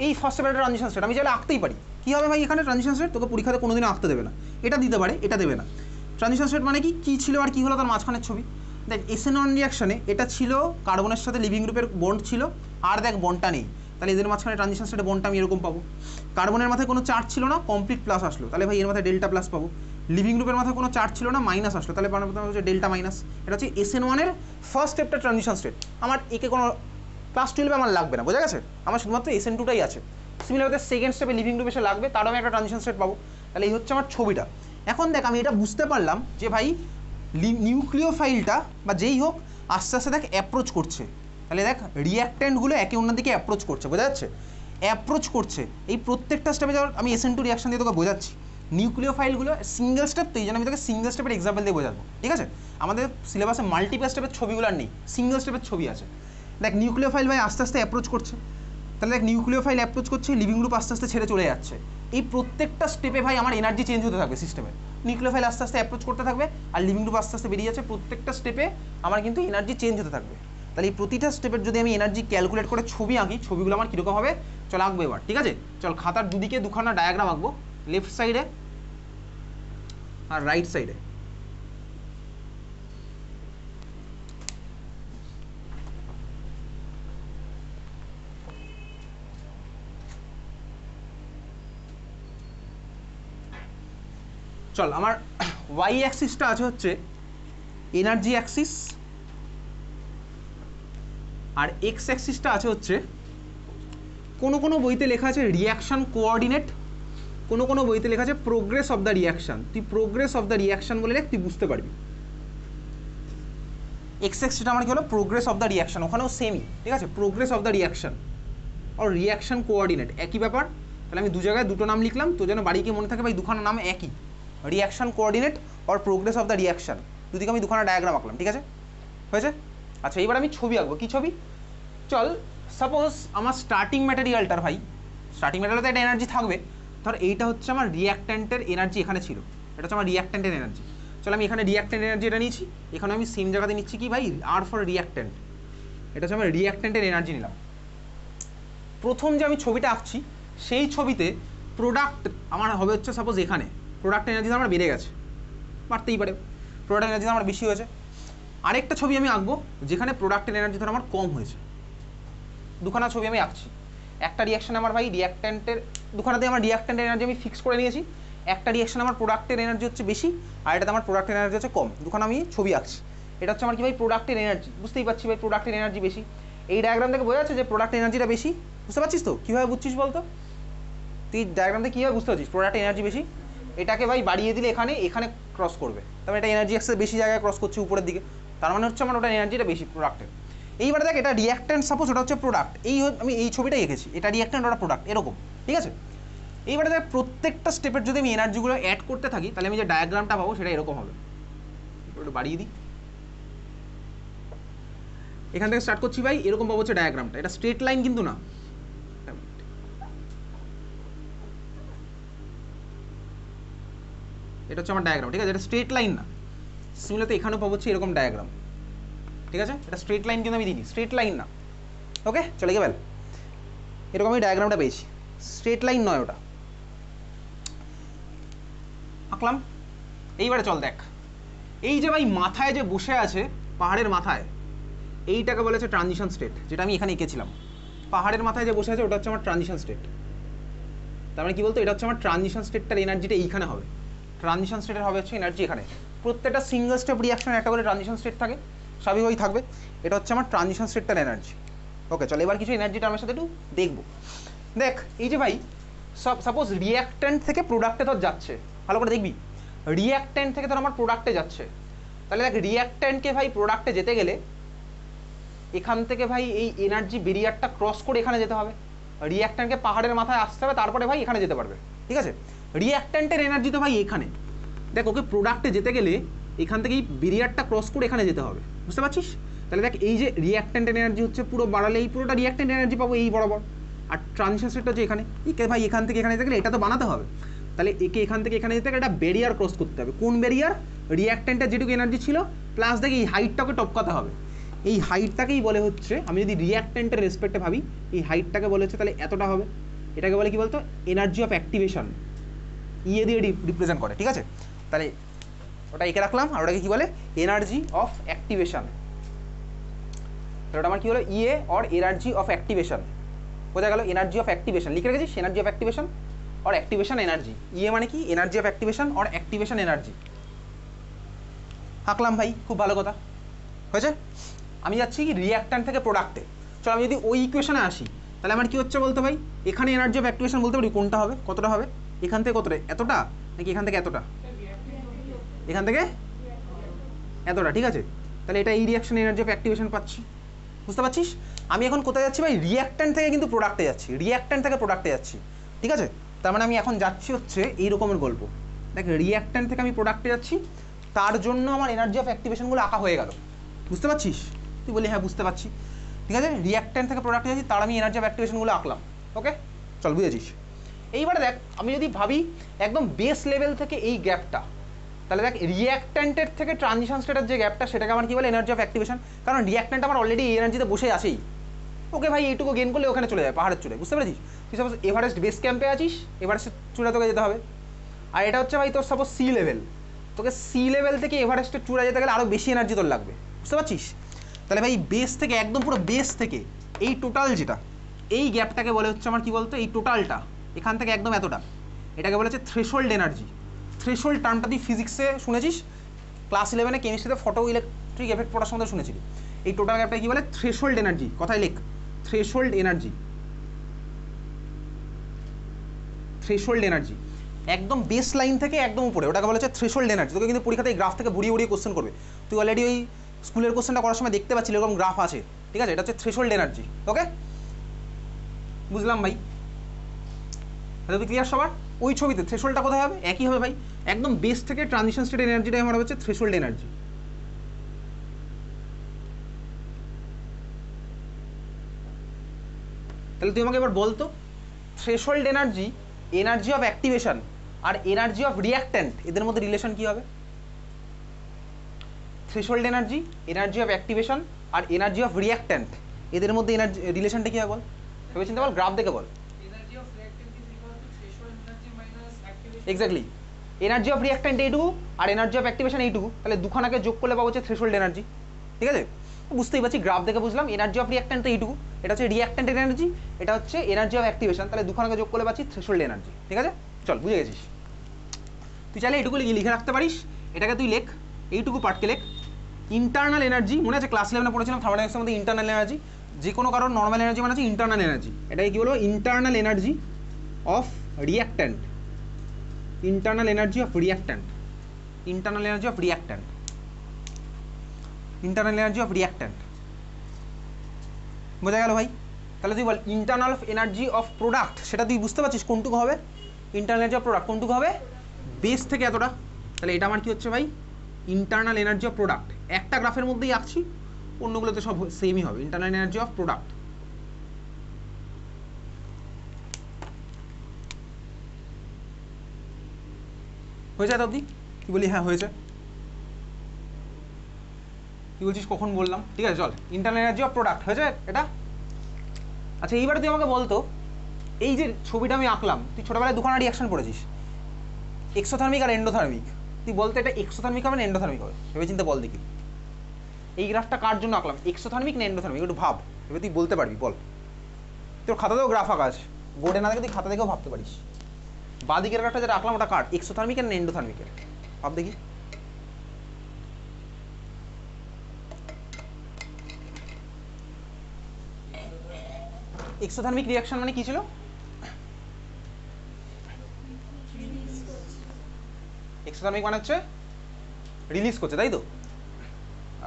এই ফার্স্ট স্টেপের ট্রানজিশন স্টেট আমি চাইলে আঁকতেই পারি। কী হবে ভাই এখানে ট্রানজিশন স্টেট, তোকে পরীক্ষাতে কোনোদিনও আঁকতে দেবে না, এটা দিতে পারে, এটা দেবে না। ট্রানজিশন স্টেট মানে কি, কী ছিল আর কী হলো তার মাঝখানের ছবি। দেখ SN1 রিয়াকশনে এটা ছিল কার্বনের সাথে লিভিং গ্রুপের বন্ড ছিল, আর দেখ বন্ডটা নেই, তাহলে এদের মাঝখানে ট্রানজিশন স্টেটে বন্ডটা আমি এরকম পাবো। কার্বনের মাথায় কোনো চার্জ ছিল না, কমপ্লিট প্লাস আসলো, তাহলে ভাই এর মাথায় ডেল্টা প্লাস পাবো। লিভিং গ্রুপের মাথায় কোনো চার্জ ছিল না, মাইনাস আসলো, তাহলে হচ্ছে ডেল্টা মাইনাস। এটা হচ্ছে SN1-এর ফার্স্ট স্টেপটা ট্রানজিশন স্টেট। আমার একে কোনো ক্লাস 12-এ আমার লাগবে না, বোঝা গেছে, আমার শুধুমাত্র SN2টাই আছে। সিমিলারলি সেকেন্ড স্টেপে লিভিং গ্রুপ এসে লাগবে, তারও আমি একটা ট্রানজিশন স্টেট পাবো। তাহলে এই হচ্ছে আমার ছবিটা। এখন দেখ আমি এটা বুঝতে পারলাম যে ভাই নিউক্লিওফাইলটা বা যেই হোক আস্তে আস্তে দেখ অ্যাপ্রোচ করছে, তাহলে দেখ রিয়াক্ট্যান্টগুলো একে অন্য দিকে অ্যাপ্রোচ করছে, বোঝা যাচ্ছে, অ্যাপ্রোচ করছে। এই প্রত্যেকটা স্টেপে যাওয়ার আমি SN2 রিয়াকশন দিয়ে তোকে বোঝাচ্ছি। নিউক্লিওফাইলগুলো সিঙ্গেল স্টেপ, তো এই জন্য আমি তোকে সিঙ্গেল স্টেপের এক্সাম্পল দিয়ে বোঝাবো, ঠিক আছে। আমাদের সিলেবাসে মাল্টিপল স্টেপের ছবিগুলো আর নেই, সিঙ্গেল স্টেপের ছবি আছে। দেখ নিউক্লিওফাইল ভাই আস্তে আস্তে অ্যাপ্রোচ করছে, তাহলে দেখ নিউক্লিওফাইল অ্যাপ্রোচ করছে, লিভিং গ্রুপ আস্তে আস্তে ছেড়ে চলে যাচ্ছে। এই প্রত্যেকটা স্টেপে ভাই আমার এনার্জি চেঞ্জ হতে থাকবে সিস্টেমে। নিউক্লিওফাইল আস্তে আস্তে অ্যাপ্রোচ করতে থাকবে, আর লিভিং গ্রুপ আস্তে আস্তে বেরিয়ে যাচ্ছে, প্রত্যেকটা স্টেপে আমার কিন্তু এনার্জি চেঞ্জ হতে থাকবে। তাহলে এই প্রতিটা স্টেপের যদি আমি এনার্জি ক্যালকুলেট করে ছবি আঁকি, ছবিগুলো আমার কীরকম হবে চল আঁকবো এবার, ঠিক আছে। চল খাতার দুদিকে দুখানা ডায়াগ্রাম আঁকবো, লেফট সাইডে আর রাইট সাইডে। চল আমার ওয়াই অ্যাক্সিসটা আছে হচ্ছে এনার্জি অ্যাক্সিস, আর এক্স অ্যাক্সিসটা আছে হচ্ছে কোনো কোনো বইতে লেখা আছে রিয়াকশান কোঅর্ডিনেট, কোনো কোনো বইতে লেখা আছে প্রোগ্রেস অফ দ্য রিয়াকশান। তুই প্রোগ্রেস অফ দ্য রিয়াকশান বলে লেখ, তুই বুঝতে পারবি। এক্স অ্যাক্সিসটা আমার কি হলো, প্রোগ্রেস অফ দ্য রিয়াকশান, ওখানেও সেমই, ঠিক আছে, প্রোগ্রেস অফ দ্য রিয়াকশান আর রিয়াকশান কোঅর্ডিনেট একই ব্যাপার। তাহলে আমি দু জায়গায় দুটো নাম লিখলাম, তো যেন বাড়ি গিয়ে মনে থাকে ভাই দুখানা নাম একই, রিয়াকশান কোঅর্ডিনেট আর প্রোগ্রেস অফ দ্য রিয়াকশান। দুদিকে আমি দুখানা ডায়াগ্রাম আঁকলাম, ঠিক আছে, হয়েছে। আচ্ছা এবার আমি ছবি আঁকবো, কী ছবি, চল সাপোজ আমার স্টার্টিং ম্যাটেরিয়ালটার ভাই, স্টার্টিং ম্যাটেরিয়ালে তো একটা এনার্জি থাকবে, ধর এইটা হচ্ছে আমার রিয়াক্ট্যান্টের এনার্জি, এখানে ছিল, এটা হচ্ছে আমার রিয়াক্ট্যান্টের এনার্জি। চল আমি এখানে রিয়াক্ট্যান্ট এনার্জি এটা নিয়েছি, এখানে আমি সেম জায়গাতে নিচ্ছি কি ভাই, আর ফর রিয়াক্ট্যান্ট, এটা হচ্ছে আমার রিয়াক্ট্যান্টের এনার্জি নিলাম। প্রথম যে আমি ছবিটা আঁকছি সেই ছবিতে প্রোডাক্ট আমার হবে হচ্ছে সাপোজ এখানে প্রোডাক্ট এনার্জি আমার বেড়ে গেছে, বাড়তেই পারে, প্রোডাক্ট এনার্জি আমার বেশি হয়েছে। আরেকটা ছবি আমি আঁকবো যেখানে প্রোডাক্টের এনার্জি ধর আমার কম হয়েছে। দুখানা ছবি আমি আঁকছি, একটা রিয়াকশান আমার ভাই রিয়াক্ট্যান্টের, দুখানাতে আমার রিয়াক্ট্যান্টের এনার্জি আমি ফিক্স করে নিয়েছি, একটা রিয়াকশান আমার প্রোডাক্টের এনার্জি হচ্ছে বেশি, আর এটাতে আমার প্রোডাক্টের এনার্জি হচ্ছে কম, দুখানা আমি ছবি আঁকছি। এটা হচ্ছে আমার কি ভাই প্রোডাক্টের এনার্জি, বুঝতেই পারছি ভাই প্রোডাক্টের এনার্জি বেশি। এই ডায়াগ্রাম থেকে বোঝা যাচ্ছে যে প্রোডাক্ট এনার্জিটা বেশি, বুঝতে পারছিস তো, কীভাবে বুঝছিস বলতো, তুই ডায়াগ্রাম থেকে কীভাবে বুঝতে পারছিস প্রোডাক্টের এনার্জি বেশি, এটাকে ভাই বাড়িয়ে দিলে এখানে এখানে ক্রস করবে, তবে এটা এনার্জি অ্যাক্সেস বেশি জায়গায় ক্রস করছে উপরের দিকে, তার মানে হচ্ছে আমার ওটা এনার্জিটা বেশি প্রোডাক্টের। এইবারে দেখ এটা রিঅ্যাক্ট্যান্ট, সাপোজ ওটা হচ্ছে প্রোডাক্ট, আমি এই ছবিটা এঁকেছি, এটা রিঅ্যাক্ট্যান্ট ওটা প্রোডাক্ট এরকম, ঠিক আছে। এইবারে দেখ প্রত্যেকটা স্টেপের যদি আমি এনার্জিগুলো অ্যাড করতে থাকি তাহলে আমি যে ডায়াগ্রামটা পাবো সেটা এরকম হবে। একটু বাড়িয়ে দিই, এখান থেকে স্টার্ট করছি ভাই, এরকম পাবো হচ্ছে ডায়াগ্রামটা, এটা স্ট্রেট লাইন কিন্তু না, এটা হচ্ছে আমার ডায়াগ্রাম, ঠিক আছে, এটা স্ট্রেট লাইন না। সিমিলারলি এখানেও পাবো হচ্ছে এরকম ডায়াগ্রাম, ঠিক আছে, এটা স্ট্রেট লাইন কিন্তু আমি দিইনি, স্ট্রেট লাইন না। ওকে চলে গেল, এরকম আমি ডায়াগ্রামটা পেয়েছি, স্ট্রেট লাইন নয় ওটা, আঁকলাম। এইবারে চল দেখ, এই যে ভাই মাথায় যে বসে আছে পাহাড়ের মাথায়, এইটাকে বলেছে ট্রানজিশন স্টেট, যেটা আমি এখানে এঁকেছিলাম। পাহাড়ের মাথায় যে বসে আছে ওটা হচ্ছে আমার ট্রানজিশন স্টেট। তার মানে কি বলতো, এটা হচ্ছে আমার ট্রানজিশন স্টেটটার এনার্জিটা এইখানে হবে, ট্রানজিশন স্টেটের হবে হচ্ছে এনার্জি এখানে। প্রত্যেকটা সিঙ্গেল স্টেপ রিয়াকশন একটা করে ট্রানজিশন স্টেট থাকে, স্বাভাবিকভাবেই থাকবে। এটা হচ্ছে আমার ট্রানজিশন স্টেটটার এনার্জি। ওকে চল এবার কিছু এনার্জিটা আমার সাথে একটু দেখবো। দেখ এই যে ভাই সাপোজ রিয়াক্ট্যান্ট থেকে প্রোডাক্টে তোর যাচ্ছে, ভালো করে দেখবি, রিয়াক্ট্যান্ট থেকে তোর আমার প্রোডাক্টে যাচ্ছে, তাহলে দেখ রিয়াক্ট্যান্টকে ভাই প্রোডাক্টে যেতে গেলে এখান থেকে ভাই এই এনার্জি ব্যারিয়ারটা ক্রস করে এখানে যেতে হবে, রিয়াক্ট্যান্টকে পাহাড়ের মাথায় আসতে হবে, তারপরে ভাই এখানে যেতে পারবে, ঠিক আছে। রিয়াক্ট্যান্টের এনার্জি তো ভাই এখানে, দেখ ওকে প্রোডাক্টে যেতে গেলে এখান থেকে এই ব্যারিয়ারটা ক্রস করে এখানে যেতে হবে, বুঝতে পারছিস। তাহলে দেখ এই যে রিয়াক্ট্যান্টের এনার্জি হচ্ছে পুরো বাড়ালে এই পুরোটা রিয়াক্ট্যান্ট এনার্জি পাবো এই বরাবর, আর ট্রানজিশন স্টেটটা হচ্ছে এখানে, একে ভাই এখান থেকে এখানে যেতে গেলে এটা তো বানাতে হবে, তাহলে একে এখান থেকে এখানে যেতে গেলে একটা ব্যারিয়ার ক্রস করতে হবে। কোন ব্যারিয়ার? রিয়াক্ট্যান্টের যেটুকু এনার্জি ছিল প্লাস দেখ এই হাইটটাকে টপকাতে হবে, এই হাইটটাকেই বলে হচ্ছে, আমি যদি রিয়াক্ট্যান্টের রেসপেক্টে ভাবি এই হাইটটাকে বলে হচ্ছে তাহলে এতটা হবে, এটাকে বলে কি বলতো এনার্জি অফ অ্যাক্টিভেশন, ইয়ে দিয়ে রিপ্রেজেন্ট করে, ঠিক আছে। তাহলে ওটা এঁকে রাখলাম, আর ওটাকে কি বলে এনার্জি অফ অ্যাক্টিভেশন, ওটা আমার কি হলো ইয়ে অর এনার্জি অফ অ্যাক্টিভেশন, বোঝা গেল, এনার্জি অফ অ্যাক্টিভেশন লিখে রেখেছিস, energy of activation or activation energy, ইয়ে মানে কি energy of activation or activation energy. আঁকলাম ভাই, খুব ভালো কথা হয়েছে। আমি যাচ্ছি রিয়াক্ট্যান্ট থেকে প্রোডাক্টে, চলো আমি যদি ওই ইকুয়েশনে আসি তাহলে আমার কি হচ্ছে বলতে ভাই, এখানে এনার্জি অফ অ্যাক্টিভেশন বলতে পারি কোনটা হবে, কতটা হবে, এখান থেকে কতটা, এতটা নাকি এখান থেকে এতটা, এখান থেকে এতটা, ঠিক আছে। তাহলে এটা এই রিয়াকশন এনার্জি অফ অ্যাক্টিভেশন পাচ্ছি, বুঝতে পারছিস। আমি এখন কোথায় যাচ্ছি ভাই, রিয়াক্ট্যান্ট থেকে কিন্তু প্রোডাক্টে যাচ্ছি, রিয়াক্ট্যান্ট থেকে প্রোডাক্টে যাচ্ছি, ঠিক আছে। তার মানে আমি এখন যাচ্ছি হচ্ছে এই রকমের গল্প, দেখ রিয়াক্ট্যান্ট থেকে আমি প্রোডাক্টে যাচ্ছি, তার জন্য আমার এনার্জি অফ অ্যাক্টিভেশনগুলো আঁকা হয়ে গেল, বুঝতে পারছিস। তুই বলি হ্যাঁ বুঝতে পারছি, ঠিক আছে। রিয়াক্ট্যান্ট থেকে প্রোডাক্টে যাচ্ছি, তার আমি এনার্জি অফ অ্যাক্টিভেশনগুলো আঁকলাম, ওকে চল বুঝেছিস। এইবারে দেখ আমি যদি ভাবি একদম বেস লেভেল থেকে এই গ্যাপটা, তাহলে দেখ রিয়াক্ট্যান্টের থেকে ট্রানজিশন স্টেটের যে গ্যাপটা সেটাকে আমার কি বলে এনার্জি অফ অ্যাক্টিভেশন, কারণ রিয়াক্ট্যান্ট আমার অলরেডি এই এনার্জিতে বসে আছেই, ওকে ভাই এইটুকু গেন করলে ওখানে চলে যায় পাহাড়ের চূড়ায়, বুঝতে পেরেছিস। তুই সাপোজ এভারেস্ট বেস ক্যাম্পে আছিস, এভারেস্টের চূড়া তোকে যেতে হবে, আর এটা হচ্ছে ভাই তোর সাপোজ সি লেভেল, তোকে সি লেভেল থেকে এভারেস্টের চূড়া যেতে গেলে আরও বেশি এনার্জি তোর লাগবে, বুঝতে পারছিস। তাহলে ভাই বেস থেকে একদম পুরো বেস থেকে এই টোটাল যেটা, এই গ্যাপটাকে বলে হচ্ছে আমার কি বলতো, এই টোটালটা এখান থেকে একদম এতটা, এটাকে বলে হচ্ছে থ্রেশহোল্ড এনার্জি। থ্রেশহোল্ড টার্মটা তুই ফিজিক্সে শুনেছিস, ক্লাস 11-এ কেমিস্ট্রিতে ফটো ইলেকট্রিক এফেক্ট পড়ার সময় শুনেছিলি। এই টোটাল গ্যাপটা কি বলে, থ্রেশহোল্ড এনার্জি, কথায় লেখ থ্রেশহোল্ড এনার্জি, থ্রেশহোল্ড এনার্জি একদম বেস লাইন থেকে একদম উপরে, ওটাকে বলা হচ্ছে থ্রেশহোল্ড এনার্জি। তোকে কিন্তু পরীক্ষাতে এই গ্রাফ থেকে ঘুরিয়ে ঘুরিয়ে কোশ্চেন করবে, তুই অলরেডি ওই স্কুলের কোশ্চেনটা করার সময় দেখতে পাচ্ছিলি এরকম গ্রাফ আছে, ঠিক আছে। এটা হচ্ছে থ্রেশহোল্ড এনার্জি, ওকে বুঝলাম ভাই, এটা তুই ক্লিয়ার সবার। ওই ছবিতে থ্রেশহোল্ডটা কোথায় হবে, একই হবে ভাই, একদম বেস থেকে ট্রানজিশন স্টেট এনার্জিটাই আমার হচ্ছে থ্রেশহোল্ড এনার্জি। তাহলে তুই আমাকে এবার বলতো threshold energy, energy of activation আর এনার্জি অফ রিয়াক্ট্যান্ট এদের মধ্যে রিলেশন কি হবে? Threshold energy, energy of activation আর এনার্জি অফ রিয়াক্ট্যান্ট এদের মধ্যে এনার্জি রিলেশনটা কি হয় বল, ভেবে চিন্তা বল, গ্রাফ দেখে বল। এক্স্যাক্টলি, এনার্জি অফ রিয়াক্ট্যান্ট এইটুকু আর এনার্জি অফ অ্যাক্টিভেশন এইটুকু, তাহলে দুখানাকে যোগ করলে পাবো হচ্ছে থ্রেশহোল্ড এনার্জি, ঠিক আছে। বুঝতেই পারছি গ্রাফ দেখে বুঝলাম, এনার্জি অফ রিয়াক্ট্যান্ট তো এইটুকু, এটা হচ্ছে রিয়াক্ট্যান্টের এনার্জি, এটা হচ্ছে এনার্জি অফ অ্যাক্টিভেশন, তাহলে দুখানাকে যোগ করলে পাচ্ছি থ্রেশহোল্ড এনার্জি, ঠিক আছে। চল বুঝে গেছিস, তুই চাইলে এইটুকু লিখে রাখতে পারিস, এটাকে তুই লেখ, এইটুকু পার্টকে লেখ। ইন্টারনাল এনার্জি, মনে আছে ক্লাস 11-এ পড়েছিলাম থার্মোডাইনামিক্সের মধ্যে ইন্টারনাল এনার্জি, যে কোনো কারণ নর্মাল এনার্জি মানে হচ্ছে ইন্টারনাল এনার্জি, এটাকে কি বলবো internal energy of reactant, internal energy of reactant, internal energy of reactant, internal energy of reactant, বোঝা গেল ভাই? তাহলে তুই বল ইন্টারনাল এনার্জি অফ প্রোডাক্ট, সেটা তুই বুঝতে পারছিস কোনটুকু হবে? ইন্টারনাল এনার্জি অফ প্রোডাক্ট কোনটুকু হবে? বেস থেকে এতটা। তাহলে এটা আমার কি হচ্ছে ভাই? Internal energy of product. একটা গ্রাফের মধ্যেই আঁকছি, অন্যগুলোতে সব সেমই হবে। ইন্টারনাল এনার্জি অফ প্রোডাক্ট, হয়েছে এত অবধি? কি বলি? হ্যাঁ হয়েছে। কি বলছিস কখন বললাম? ঠিক আছে চল, ইন্টারনাল এনার্জি অফ প্রোডাক্ট হয়েছে এটা। আচ্ছা এইবারে তুই আমাকে বলতো, এই যে ছবিটা আমি আঁকলাম, তুই ছোটবেলায় দুখানা রিয়াকশন পড়েছিস, এক্সোথার্মিক আর এন্ডোথার্মিক। তুই বলতো এটা এক্সোথার্মিক হবে না এন্ডোথার্মিক হবে? ভেবে চিন্তে বল দেখি। এই গ্রাফটা কার জন্য আঁকলাম, এক্সোথার্মিক না এন্ডোথার্মিক? একটু ভাব, এবার তুই বলতে পারবি, বল। তোর খাতাতেও গ্রাফ আঁকা আছে, বোর্ডে না দেখে তুই খাতা দেখেও ভাবতে পারিস। বাঁ দিকের গ্রাফটা যেটা আঁকলাম ওটা কার, এক্সোথার্মিকের না এন্ডোথার্মিকের? ভাব দেখি। এক্সোথার্মিক রিয়াকশন মানে কি ছিল? এক্সোথার্মিক মানে হচ্ছে রিলিজ করছে, তাই তো?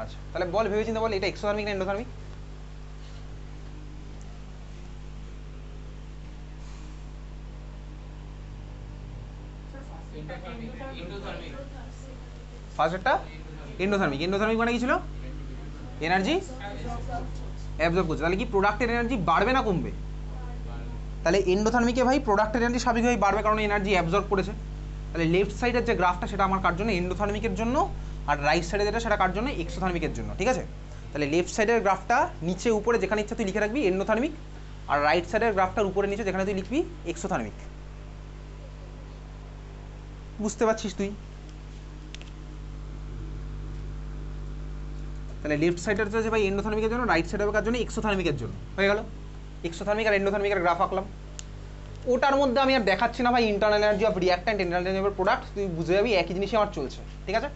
আচ্ছা তাহলে বল, ভেবে চিন্তা বল, এটা এক্সোথার্মিক না এন্ডোথার্মিক? ফার্স্টটা এন্ডোথার্মিক। এন্ডোথার্মিক মানে কি ছিল? এনার্জি অ্যাবজর্ব করছে। তাহলে কি প্রোডাক্টের এনার্জি বাড়বে না কমবে? তাহলে এন্ডোথার্মিকে ভাই প্রোডাক্টের এনার্জি স্বাভাবিকভাবেই বাড়বে, কারণ এনার্জি অ্যাবজর্ব করেছে। তাহলে লেফট সাইডের যে গ্রাফটা সেটা আমার কার জন্য? এন্ডোথার্মিকের জন্য। আর রাইট সাইডে যেটা সেটা কার জন্য? এক্সোথার্মিকের জন্য। ঠিক আছে, তাহলে লেফট সাইডের গ্রাফটা নিচে উপরে যেখানে ইচ্ছা তুই লিখে রাখবি এন্ডোথার্মিক, আর রাইট সাইডের গ্রাফটার উপরে নিচে যেখানে তুই লিখবি এক্সোথার্মিক। বুঝতে পারছিস তুই? তাহলে লেফট সাইডের যে ভাই এন্ডোথার্মিকের জন্য, রাইট সাইডের কার জন্য? এক্সোথার্মিকের জন্য। হয়ে গেল, এক্সোথার্মিক আর এন্ডোথার্মিকের গ্রাফ আঁকলাম। ওটার মধ্যে আমি আর দেখাচ্ছি না ভাই internal energy of reactant, internal energy of product, তুই বুঝে যাবি একই জিনিসই আমার চলছে। ঠিক আছে,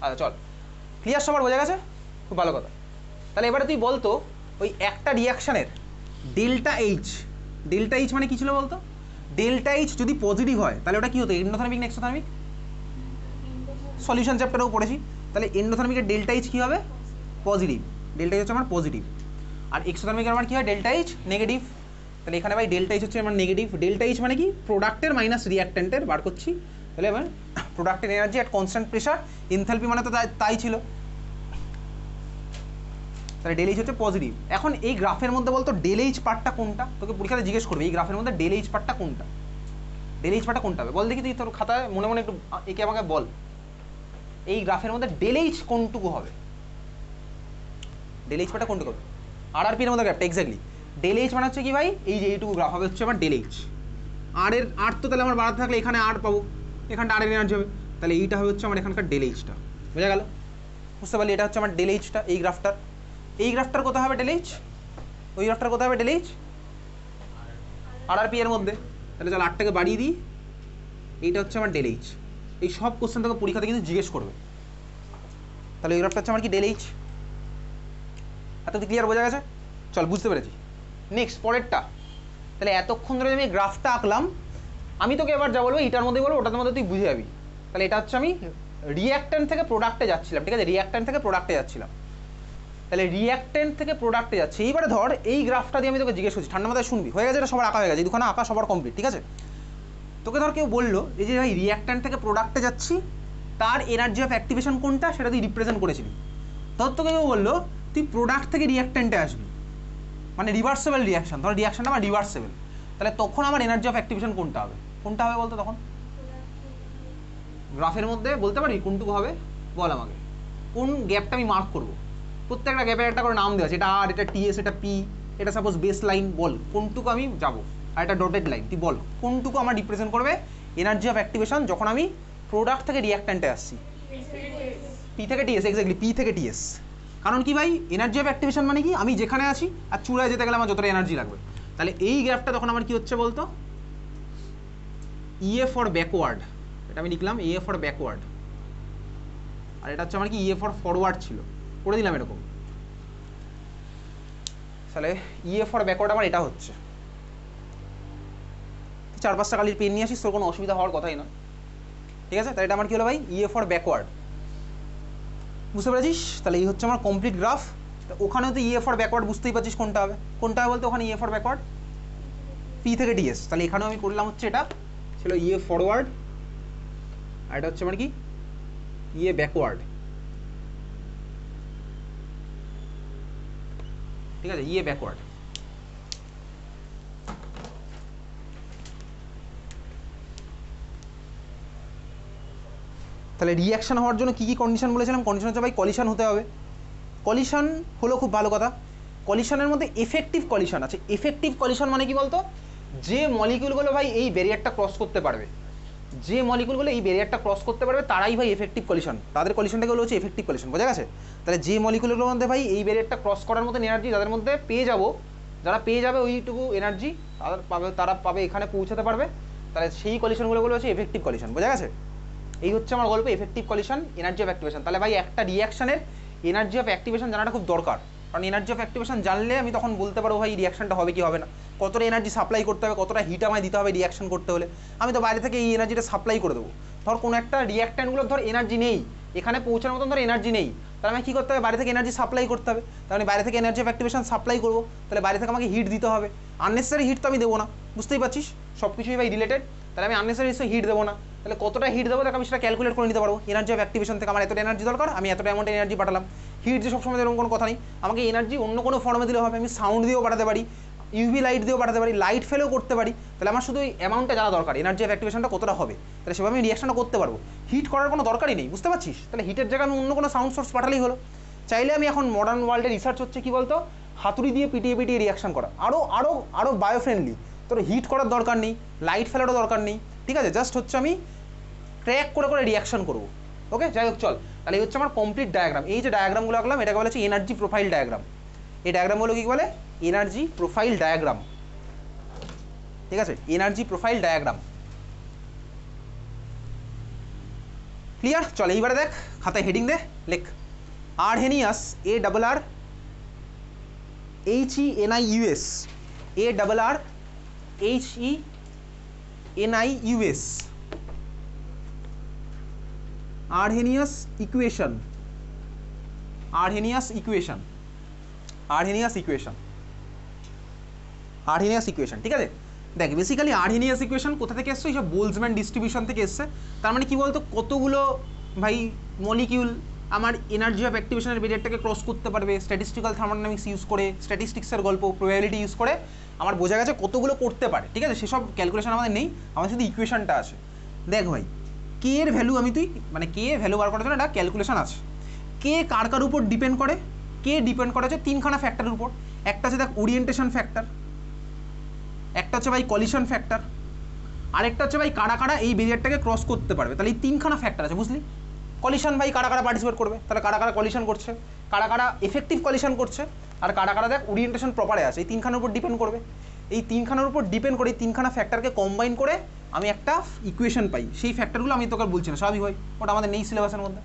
আচ্ছা চল, ক্লিয়ার সবার বোঝা গেছে? খুব ভালো কথা। তাহলে এবারে তুই বলতো, ওই একটা রিয়াকশানের ডেল্টা এইচ, ডেল্টা এইচ মানে কি ছিল বলতো? ডেল্টা এইচ যদি পজিটিভ হয় তাহলে ওটা কি হতো, এন্ডোথার্মিক না এক্সোথার্মিক? সলিউশন চ্যাপ্টারেও পড়েছি। তাহলে এন্ডোথার্মিকের ডেল্টা এইচ কী হবে? পজিটিভ। ডেল্টা এইচ হচ্ছে আমার পজিটিভ। আর এক্সোথার্মিকের আমার কী হয়? Delta H negative. তাহলে এখানে ভাই ডেল্টা এইচ হচ্ছে আমার নেগেটিভ। ডেল্টা এইচ মানে কি? প্রোডাক্টের মাইনাস রিয়াক্ট্যান্টের বার করছি। তাহলে এবার প্রোডাক্টের energy at constant pressure, enthalpy মানে তো তাই ছিল। তাহলে ডেল এইচ হচ্ছে পজিটিভ। এখন এই গ্রাফের মধ্যে বলতো ডেল এইচ পার্টটা কোনটা? তোকে পরীক্ষাতে জিজ্ঞেস করবে এই গ্রাফের মধ্যে ডেল এইচ পার্টটা কোনটা, ডেল এইচ পার্টটা কোনটা হবে? বল দেখি তুই তোর খাতায় মনে মনে একটু একে আমাকে বল, এই গ্রাফের মধ্যে ডেল এইচ কোনটুকু হবে? ডেল এইচ পার্টটা কোনটুকু হবে? আরআরপির মধ্যে গ্রাফটা এক্স্যাক্টলি। ডেল এইচ মানে হচ্ছে কি ভাই? এই যে এইটুকু গ্রাফ হবে হচ্ছে আমার ডেল এইচ। আর তো তাহলে আমার বাড়াতে থাকলে এখানে আর পাবো, এখানটা আর এনার্জি হবে, তাহলে এইটা হবে হচ্ছে আমার এখানকার ডেল এইচটা। বোঝা গেল? বুঝতে পারলি? এটা হচ্ছে আমার ডেল এইচটা, এই গ্রাফটার। এই গ্রাফটার কোথায় হবে ডেল এইচ? ওই গ্রাফটার কোথায় হবে ডেল এইচ? আরআরপি এর মধ্যে। তাহলে চল 8টাকে বাড়িয়ে দিই, এইটা হচ্ছে আমার ডেল এইচ। এই সব কোশ্চেন তোকে পরীক্ষাতে কিন্তু জিজ্ঞেস করবে। তাহলে এই গ্রাফটা হচ্ছে আমার কি? Del H. এতদিন ক্লিয়ার বোঝা গেছে? চল বুঝতে পেরেছি। নেক্সট পরেরটা। তাহলে এতক্ষণ ধরে আমি গ্রাফটা আঁকলাম, আমি তোকে এবার যা বলবো এটার মধ্যে বলবো, ওটার মধ্যে তুই বুঝে যাবি। তাহলে এটা হচ্ছে আমি রিঅ্যাক্ট্যান্ট থেকে প্রোডাক্টে যাচ্ছিলাম। ঠিক আছে, রিঅ্যাক্ট্যান্ট থেকে প্রোডাক্টে যাচ্ছিলাম। তাহলে রিঅ্যাক্ট্যান্ট থেকে প্রোডাক্টে যাচ্ছে। এইবারে ধর এই গ্রাফটা দিয়ে আমি তোকে জিজ্ঞেস করছি, ঠান্ডা মাথায় শুনবি। হয়ে গেছে, এটা সবার আঁকা হয়ে গেছে, এই দুখানে আঁকা সবার কমপ্লিট। ঠিক আছে, তোকে ধর কেউ বললো এই যে ভাই রিঅ্যাক্ট্যান্ট থেকে প্রোডাক্টে যাচ্ছি, তার এনার্জি অফ অ্যাক্টিভেশন কোনটা সেটা তুই রিপ্রেজেন্ট করেছিলি। ধর তোকে কেউ বললো তুই প্রোডাক্ট থেকে রিঅ্যাক্ট্যান্টে আসবি, মানে রিভার্সেবল রিয়াকশন, ধর রিয়াকশনটা আমার রিভার্সেবল, তাহলে তখন আমার এনার্জি অফ অ্যাক্টিভেশন কোনটা হবে? কোনটা হবে বলতো তখন? গ্রাফের মধ্যে বলতে পারি কোনটুকু হবে? বল আমাকে, কোন গ্যাপটা আমি মার্ক করবো? প্রত্যেকটা গ্যাপের একটা করে নাম দেওয়া আছে, এটা আর, এটা টিএস, এটা পি, এটা সাপোজ বেস লাইন। বল কোনটুকু আমি যাবো? আর এটা ডটেড লাইন। তুই বল কোনটুকু আমার রিপ্রেজেন্ট করবে এনার্জি অফ অ্যাক্টিভেশন যখন আমি প্রোডাক্ট থেকে রিঅ্যাক্ট্যান্টে আসছি? পি থেকে টিএস, এক্স্যাক্টলি পি থেকে টিএস। কারণ কি ভাই, এনার্জি অফ অ্যাক্টিভেশন মানে কি? আমি যেখানে আছি আর চূড়ায় যেতে গেলে আমার যতটা এনার্জি লাগবে। তাহলে এই গ্রাফটা তখন আমার কি হচ্ছে বলতো? ইএ ফর ব্যাকওয়ার্ড, এটা আমি লিখলাম ইএ ফর ব্যাকওয়ার্ড। আর এটা হচ্ছে আমার কি? ইএ ফর ফরওয়ার্ড ছিল, করে দিলাম এরকম। তাহলে ইএ ফর ব্যাকওয়ার্ড আমার এটা হচ্ছে। 4-5টা কালির পেন নিয়ে আসিস, তোর কোনো অসুবিধা হওয়ার কথাই না। ঠিক আছে, তাহলে এটা আমার কী হলো ভাই, ইএ ফর ব্যাকওয়ার্ড, বুঝতে পেরেছিস? তাহলে এই হচ্ছে আমার কমপ্লিট গ্রাফ। ওখানেও তো ইএ ফর ব্যাকওয়ার্ড বুঝতেই পারছিস কোনটা হবে, কোনটা হবে বলতে ওখানে ইএ ফর ব্যাকওয়ার্ড পি থেকে ডিএস, তাহলে এখানেও আমি করলাম হচ্ছে এটা ছিল ইএ ফরওয়ার্ড, আর এটা হচ্ছে আমার কি ইএ ব্যাকওয়ার্ড, ঠিক আছে, ইএ ব্যাকওয়ার্ড। তাহলে রিয়াকশন হওয়ার জন্য কী কী কন্ডিশন বলেছিলাম? কন্ডিশন হচ্ছে ভাই কলিশন হতে হবে, কলিশন হলো খুব ভালো কথা। কলিশনের মধ্যে এফেক্টিভ কলিশন আছে। এফেক্টিভ কলিশন মানে কি বলতো, যে মলিকিউলগুলো ভাই এই ব্যারিয়ারটা ক্রস করতে পারবে, যে মলিকুলগুলো এই ব্যারিয়ারটা ক্রস করতে পারবে তারাই ভাই এফেক্টিভ কলিশন, তাদের কলিশনটাকে হচ্ছে এফেক্টিভ কলিশন, বোঝা গেছে? তাহলে যে মলিকুলগুলোর মধ্যে ভাই এই ব্যারিয়ারটা ক্রস করার মতন এনার্জি যাদের মধ্যে পেয়ে যাবো, যারা পেয়ে যাবে ওইটুকু এনার্জি তারা পাবে এখানে পৌঁছাতে পারবে, তাহলে সেই কলিশনগুলো হচ্ছে এফেক্টিভ কলিশন, বোঝা গেছে? এই হচ্ছে আমার গল্প effective collision, energy of activation. তাহলে ভাই একটা রিয়াকশনের এনার্জি অফ অ্যাক্টিভেশন জানাটা খুব দরকার, কারণ এনার্জি অফ অ্যাক্টিভেশন জানলে আমি তখন বলতে পারবো ভাই রিয়াকশনটা হবে কি হবে না, কতটা এনার্জি সাপ্লাই করতে হবে, কতটা হিট আমায় দিতে হবে রিয়াকশন করতে হলে। আমি তো বাইরে থেকে এই এনার্জিটা সাপ্লাই করে দেবো। ধর কোনো একটা রিয়াক্ট্যান্টগুলোর ধর এনার্জি নেই, এখানে পৌঁছানোর মতন ধর এনার্জি নেই, তাহলে আমি কী করতে হবে, বাইরে থেকে এনার্জি সাপ্লাই করতে হবে। তাহলে বাইরে থেকে এনার্জি অফ অ্যাক্টিভেশন সাপ্লাই করবো, তাহলে বাইরে থেকে আমাকে হিট দিতে হবে। আননেসেসারি হিট তো আমি দেবো না, বুঝতেই পারছিস, সব কিছুই ভাই রিলেটেড। তাহলে আমি আননেসেসারি হিট দেবো না, তাহলে কতটা হিট দেবো তাকে আমি সেটা ক্যালকুলেট করে নিতে পারবো। এনার্জি অফ অ্যাক্টিভেশন থেকে আমার এতটা এনার্জি দরকার, আমি এতটা অ্যামাউন্ট এনার্জি পাঠালাম। হিট যে সবসময় এরকম কোনো কথা নেই, আমাকে এনার্জি অন্য কোনো ফর্মে দিলে হবে, আমি সাউন্ড দিয়েও পাঠাতে পারি, ইউভি লাইট দিয়েও পাঠাতে পারি, লাইট ফেলেও করতে পারি। তাহলে আমার শুধু ওই অ্যামাউন্টটা জানা দরকার, এনার্জি অফ অ্যাক্টিভেশনটা কতটা হবে, তাহলে সেভাবে আমি রিয়াকশনটা করতে পারবো। হিট করার কোনো দরকারই নেই, বুঝতে পারছিস? তাহলে হিটের জায়গায় আমি অন্য কোনো সাউন্ড সোর্স পাঠালেই হলো। চাইলে আমি এখন মডার্ন ওয়ার্ল্ডে রিসার্চ হচ্ছে কি বলতো, হাতুড়ি দিয়ে পিটিয়ে পিটিয়ে রিয়াকশন করা, আরও আরও আরও বায়োফ্রেন্ডলি। তোর হিট করার দরকার নেই, লাইট ফেলারও দরকার নেই, ঠিক আছে? জাস্ট হচ্ছে আমি ক্র্যাক করে করে রিয়াকশন করবো। ওকে, যাই হোক চল, তাহলে এই হচ্ছে আমার কমপ্লিট ডায়াগ্রাম। এই যে ডায়াগ্রামগুলো আঁকলাম এটাকে বলা হচ্ছে এনার্জি প্রোফাইল ডায়াগ্রাম। এই ডায়াগ্রামগুলো কি বলে, এনার্জি প্রোফাইল ডায়াগ্রাম, ঠিক আছে, এনার্জি প্রোফাইল ডায়াগ্রাম। ক্লিয়ার? চল এইবারে দেখ, খাতায় হেডিং দে, লেখ Arrhenius A double R H E N I U S, A double R H E N I U S, Arrhenius equation, Arrhenius equation, Arrhenius equation, Arrhenius equation, ঠিক আছে? দেখ বেসিক্যালি আরহেনিয়াস ইকুয়েশন কোথা থেকে এসছে, এইসব বোলজম্যান ডিস্ট্রিবিউশন থেকে এসছে। তার মানে কি বলতো, কতগুলো ভাই মলিকিউল আমার এনার্জি অফ অ্যাক্টিভেশনের ব্যারিয়ারটাকে ক্রস করতে পারবে, স্ট্যাটিস্টিক্যাল থার্মোডাইনামিক্স ইউজ করে, স্ট্যাটিস্টিক্সের গল্প, প্রবাবিলিটি ইউজ করে আমার বোঝা গেছে কতগুলো করতে পারে, ঠিক আছে? সেসব ক্যালকুলেশন আমাদের নেই, আমার শুধু ইকুয়েশনটা আছে। দেখ ভাই, কে এর ভ্যালু আমি মানে কে এর ভ্যালু বার করার জন্য একটা ক্যালকুলেশন আছে। কে কার কার উপর ডিপেন্ড করে, কে ডিপেন্ড করে হচ্ছে তিনখানা ফ্যাক্টরের উপর। একটা হচ্ছে দেখ ওরিয়েন্টেশন ফ্যাক্টর, একটা হচ্ছে ভাই কলিশন ফ্যাক্টর, আরেকটা হচ্ছে ভাই কারা কারা এই ব্যারিয়ারটাকে ক্রস করতে পারবে। তাহলে এই তিনখানা ফ্যাক্টর আছে, বুঝলি? কলিশন ভাই কারা কারা পার্টিসিপেট করবে, তাহলে কারা কারা কলিশন করছে, কারা কারা এফেক্টিভ কলিশন করছে, আর কারা কারা দেখ ওরিয়েন্টেশন প্রপারে আছে, এই তিনখানার উপর ডিপেন্ড করবে। এই তিনখানার উপর ডিপেন্ড করে এই তিনখানা ফ্যাক্টরকে কম্বাইন করে আমি একটা ইকুয়েশন পাই। সেই ফ্যাক্টরগুলো আমি তোকে বলছি না, স্বাভাবিক হয়, ওটা আমাদের নেই সিলেবাসের মধ্যে।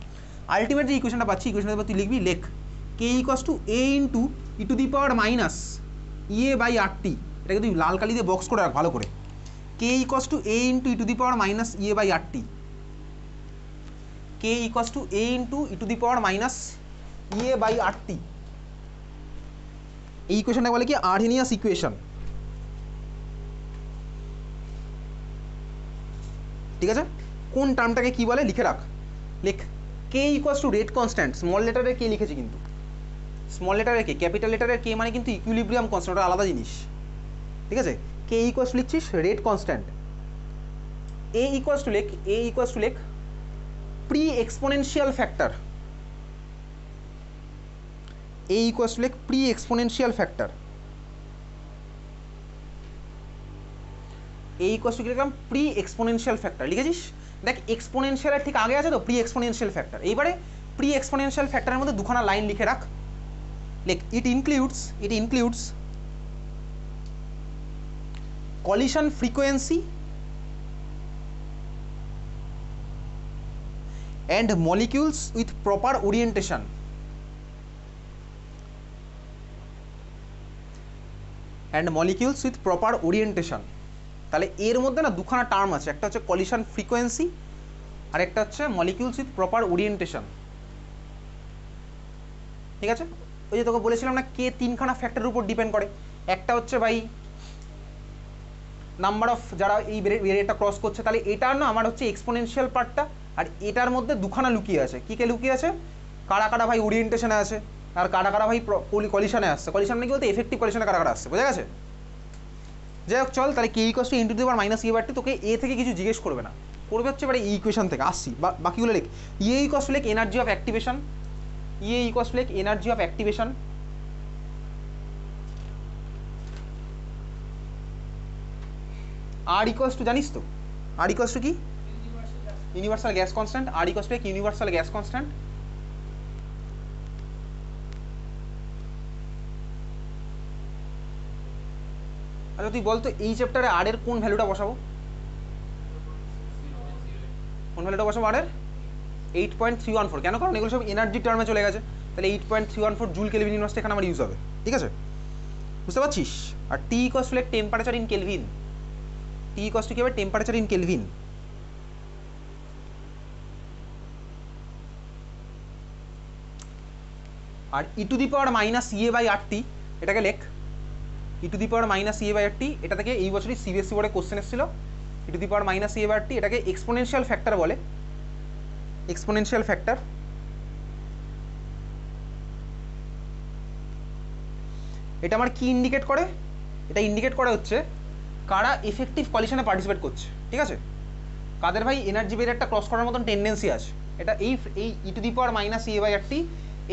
আলটিমেট যে ইকুয়েশনটা পাচ্ছি, ইকুয়েশনটা তুই লিখবি, লেখ K equals to A into e to the power minus EA by R T. এটাকে তুই লাল কালি দিয়ে বক্স করে রাখ ভালো করে। K equals to A into e to the power minus EA by R T, K equals to A into e to the power minus EA by R T. এই ইকুয়েশনটা বলে কি আরহেনিয়াস ইকুয়েশন, ঠিক আছে? কোন টার্মটাকে কি বলে লিখে রাখ, লেখ K equals to rate constant, small লেটারের কে লিখেছি কিন্তু, স্মল লেটারের কে, ক্যাপিটাল লেটারের কে মানে কিন্তু ইকুইলিব্রিয়াম কনস্ট্যান্ট, ওটা আলাদা জিনিস, ঠিক আছে? কে ইকুয়ালস লিখছিস rate constant, A equals to লেখ, এ ইকুয়ালস টু লেখ pre exponential factor, A equals to লেখ pre exponential factor, A equals to কি লিখলাম, প্রি এক্সপোনেনশিয়াল ফ্যাক্টর লিখেছিস। দেখ এক্সপোনেনশিয়ালের ঠিক আগে আছে তো প্রি এক্সপোনেনশিয়াল ফ্যাক্টর, এইবারে প্রি এক্সপোনেনশিয়াল ফ্যাক্টরের মধ্যে দুখানা লাইন লিখে রাখ, লেখ it includes collision frequency and molecules with proper orientation, and molecules with proper orientation। তাহলে এর মধ্যে না দুখানা টার্ম আছে, একটা হচ্ছে কলিশন ফ্রিকোয়েন্সি আরেকটা হচ্ছে মলিকিউলস উইথ প্রপার ওরিয়েন্টেশন। ঠিক আছে, ওই যে তোকে বলেছিলাম না কে তিনখানা ফ্যাক্টরের উপর ডিপেন্ড করে। একটা হচ্ছে ভাই নাম্বার অফ যারা এই ভেরিয়েটটা ক্রস করছে, তাহলে এটার না আমার হচ্ছে এক্সপোনেনশিয়াল পার্টটা, আর এটার মধ্যে দুখানা লুকিয়ে আছে। কী কে লুকিয়ে আছে? কারা কারা ভাই ওরিয়েন্টেশনে আছে, আর কারা কারা ভাই কলিশনে আসছে। কলিশন মানে কি বলতে এফেক্টিভ কলিশনে কারা কারা আসছে, বোঝা গেছে? যাই হোক চল, তাহলে K equals to into the power minus A by T, তোকে এ থেকে কিছু জিজ্ঞেস করবে না, করবে হচ্ছে এবারে এই ইকুয়েশন থেকে আসছি, বাকিগুলো লিখ। ইয়ে ইকুয়ালস টু লিখ energy of activation, E equals to লিখ energy of activation. R equals to জানিস তো, আর ইকুয়ালস টু কি? Universal gas constant. R equals to universal gas constant. আচ্ছা তুই বলতো এই চ্যাপ্টারে আর এর কোন ভ্যালুটা বসাবো? কোন ভ্যালুটা বসাবো আর এর? 8.314। কেন? কারণ এগুলো সব এনার্জি টার্মে চলে গেছে, তাহলে 8.314 জুল কেলভিন ইনভার্সটা এখানে আমার ইউজ হবে। ঠিক আছে, বুঝতে পারছিস? আর T equals to temperature in Kelvin. T equals to কি হবে? Temperature in Kelvin. আর ই to the power minus Ea by R T, এটাকে লেখ e to the power minus Ea by R T. এটা থেকে এই বছরই সিবিএসসি বোর্ডে কোশ্চেন এসেছিল। E to the power minus Ea by R T, এটাকে এক্সপোনেনশিয়াল ফ্যাক্টর বলে, এক্সপোনেনশিয়াল ফ্যাক্টর। এটা আমার কি ইন্ডিকেট করে? এটা ইন্ডিকেট করে হচ্ছে কারা এফেক্টিভ কলিশনে পার্টিসিপেট করছে। ঠিক আছে, কাদের ভাই এনার্জি ব্যারিয়ারটা ক্রস করার মতন টেন্ডেন্সি আছে। এটা এই e to the power minus A by R T,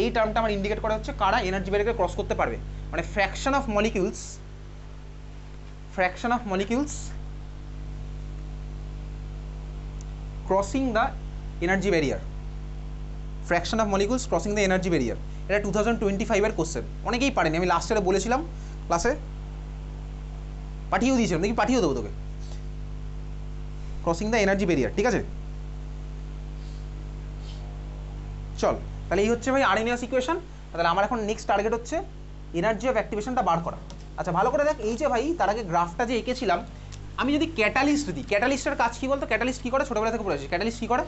এই টার্মটা আমার ইন্ডিকেট করা হচ্ছে কারা এনার্জি ব্যারিয়ারকে ক্রস করতে পারবে, মানে fraction of molecules, fraction of molecules crossing the energy barrier, fraction of molecules crossing the energy barrier. এটা 2025-এর কোশ্চেন, অনেকেই পারেনি, আমি লাস্ট ইয়ারে বলেছিলাম ক্লাসে, পাঠিয়েও দিয়েছিলাম, দেখি পাঠিয়েও দেবো তোকে। ক্রসিং দ্য এনার্জি ব্যারিয়ার, ঠিক আছে? চল, তাহলে এই হচ্ছে ভাই আরএনএস ইকুয়েশন। তাহলে আমার এখন নেক্সট টার্গেট হচ্ছে এনার্জি অফ অ্যাক্টিভেশনটা বার করা। আচ্ছা ভালো করে দেখ, এই যে ভাই তার আগে গ্রাফটা যে এঁকেছিলাম, আমি যদি ক্যাটালিস্ট দিই, ক্যাটালিস্টের কাজ কী বলতো? ক্যাটালিস্ট কী করে? ছোটোবেলা থেকে পড়ে আসি। ক্যাটালিস্ট কী করে?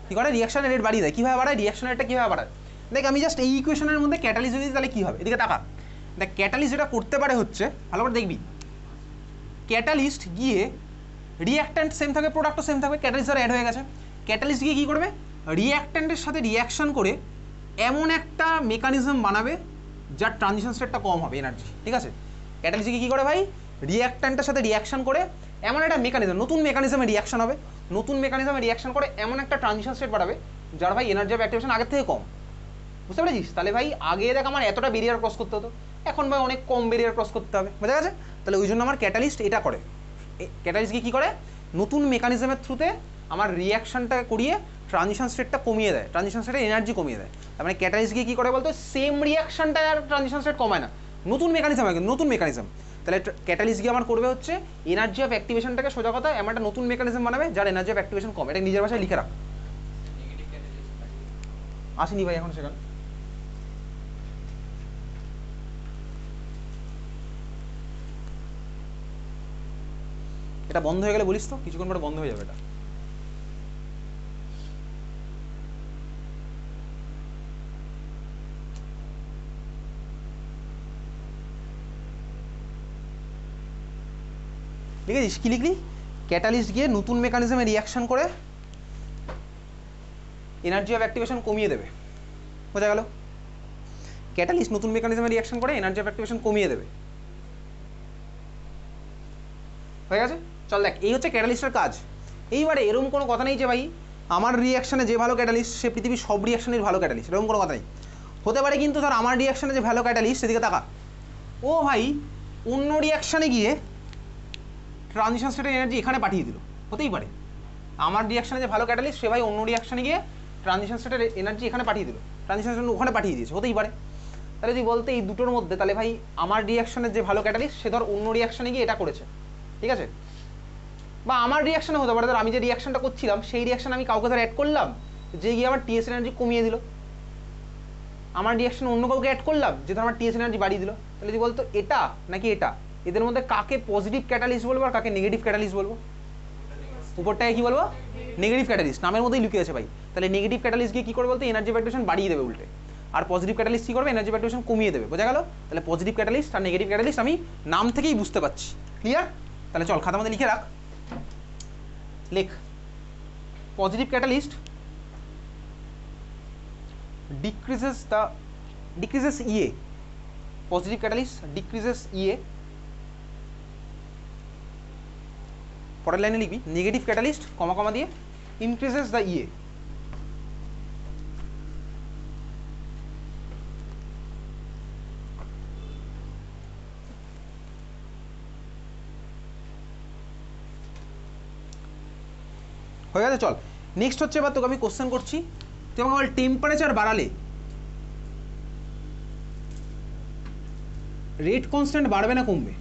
কী করে? রিয়াকশনের রেট বাড়িয়ে দেয়। কীভাবে বাড়ায়? রিয়াকশনের রেটটা কীভাবে বাড়ায়? দেখ আমি জাস্ট এই ইকুয়েশনের মধ্যে ক্যাটালিস্ট যদি, তাহলে কী হবে? এদিকে টাকা দেখ, ক্যাটালিস্ট যেটা করতে পারে হচ্ছে, ভালো করে দেখবি, ক্যাটালিস্ট গিয়ে রিয়াক্ট্যান্ট সেম থাকবে, প্রোডাক্টও সেম থাকবে, ক্যাটালিস্ট দ্বারা অ্যাড হয়ে গেছে। ক্যাটালিস্ট গিয়ে কী করবে? রিয়াক্ট্যান্টের সাথে রিয়াকশন করে এমন একটা মেকানিজম বানাবে যার ট্রানজিশন স্টেটটা কম হবে এনার্জি। ঠিক আছে, ক্যাটালিস্ট গিয়ে কী করে ভাই? রিয়াক্ট্যান্টের সাথে রিয়াকশন করে এমন একটা মেকানিজম, নতুন মেকানিজমে রিয়াকশন হবে, নতুন মেকানিজমে রিয়াকশন করে এমন একটা ট্রানজিশন স্টেট বাড়াবে যার ভাই এনার্জি অফ অ্যাক্টিভেশন আগের থেকে কম। বুঝতে পেরেছিস? তাহলে ভাই আগে দেখ আমার এতটা বেরিয়ার ক্রস করতে হতো, এখন ভাই অনেক কম বেরিয়ার ক্রস করতে হবে, বোঝা গেছে? তাহলে ওই জন্য আমার ক্যাটালিস্ট এটা করে। ক্যাটালিস্ট গিয়ে কী করে? নতুন মেকানিজমের থ্রুতে আমার রিয়াকশনটা করিয়ে ট্রানজিশন স্টেটটা কমিয়ে দেয়, ট্রানজিশন স্টেটে এনার্জি কমিয়ে দেয়। তার মানে ক্যাটালিস্ট গিয়ে কী করে বলতো? সেম রিয়াকশনটা আর ট্রানজিশন স্টেট কমায় না, নতুন মেকানিজম হয়, নতুন মেকানিজম। তাহলে ক্যাটালিস্ট গিয়ে আমার করবে হচ্ছে এনার্জি অফ অ্যাক্টিভেশনটাকে সোজা কথা এমন একটা নতুন মেকানিজম বানাবে যার এনার্জি অফ অ্যাক্টিভেশন কম। এটা নিজের ভাষায় লিখে রাখ। আসেনি ভাই এখন সেখানে। এটা বন্ধ হয়ে গেলে বলিস তো, কিছুক্ষণ পরে বন্ধ হয়ে যাবে এটা। লিখেছিস? কি লিখলি? ক্যাটালিস্ট গিয়ে নতুন মেকানিজমে রিয়াকশন করে এনার্জি অফ অ্যাক্টিভেশন কমিয়ে দেবে, বোঝা গেল? ক্যাটালিস্ট নতুন মেকানিজমে রিয়াকশন করে এনার্জি অফ অ্যাক্টিভেশন কমিয়ে দেবে, হয়ে গেছে? চল দেখ, এই হচ্ছে ক্যাটালিস্টের কাজ। এইবারে এরকম কোনো কথা নেই যে ভাই আমার রিয়াকশানে যে ভালো ক্যাটালিস্ট সে পৃথিবীর সব রিয়াকশনের ভালো ক্যাটালিস্ট, এরকম কোনো কথা নেই। হতে পারে কিন্তু ধর আমার রিয়াকশানে যে ভালো ক্যাটালিস্ট সেদিকে তাকা, ও ভাই অন্য রিয়াকশানে গিয়ে ট্রানজিশন স্টেটের এনার্জি এখানে পাঠিয়ে দিল, হতেই পারে। আমার রিয়াকশানে যে ভালো ক্যাটালিস্ট সে ভাই অন্য রিয়াকশানে গিয়ে ট্রানজিশন স্টেটের এনার্জি এখানে পাঠিয়ে দিল, ট্রানজিশন স্টেট ওখানে পাঠিয়ে দিয়েছে, হতেই পারে। তাহলে যদি বলতে এই দুটোর মধ্যে, তাহলে ভাই আমার রিয়াকশানের যে ভালো ক্যাটালিস্ট সে ধর অন্য রিয়াকশানে গিয়ে এটা করেছে, ঠিক আছে? বা আমার রিয়াকশানে হতে পারে ধর আমি যে রিয়াকশনটা করছিলাম সেই রিয়াকশন আমি কাউকে ধর অ্যাড করলাম যে গিয়ে আমার টিএস এনার্জি কমিয়ে দিল, আমার রিয়াকশন অন্য কাউকে অ্যাড করলাম যে ধর আমার টিএস এনার্জি বাড়িয়ে দিল। তাহলে যদি বলতো এটা নাকি এটা, এদের মধ্যে কাকে পজিটিভ ক্যাটালিস্ট বলবো আর কাকে নেগেটিভ ক্যাটালিস্ট বলবো? উপরটাকে কি বলবো নেগেটিভ ক্যাটালিস্ট, নামের মধ্যেই লুকিয়ে আছে ভাই। তাহলে নেগেটিভ ক্যাটালিস্ট গিয়ে কী করবে বলতে এনার্জি ভ্যালুয়েশন বাড়িয়ে দেবে উল্টে, আর পজিটিভ ক্যাটালিস্ট কী করবে এনার্জি ভ্যালুয়েশন কমিয়ে দেবে। বোঝা গেল? তাহলে পজিটিভ ক্যাটালিস্ট আর নেগেটিভ ক্যাটালিস্ট আমি নাম থেকেই বুঝতে পারছি। ক্লিয়ার? তাহলে চল খাতার মধ্যে লিখে রাখ, লেখ positive catalyst decreases EA, positive catalyst decreases EA। পরের লাইনে লিখবি নেগেটিভ ক্যাটালিস্ট কমা কমা দিয়ে increases the EA। হয়ে গেছে? চল নেক্সট হচ্ছে, এবার তোকে আমি কোশ্চেন করছি, তুই আমাকে বল টেম্পারেচার বাড়ালে রেট কনস্ট্যান্ট বাড়বে না কমবে?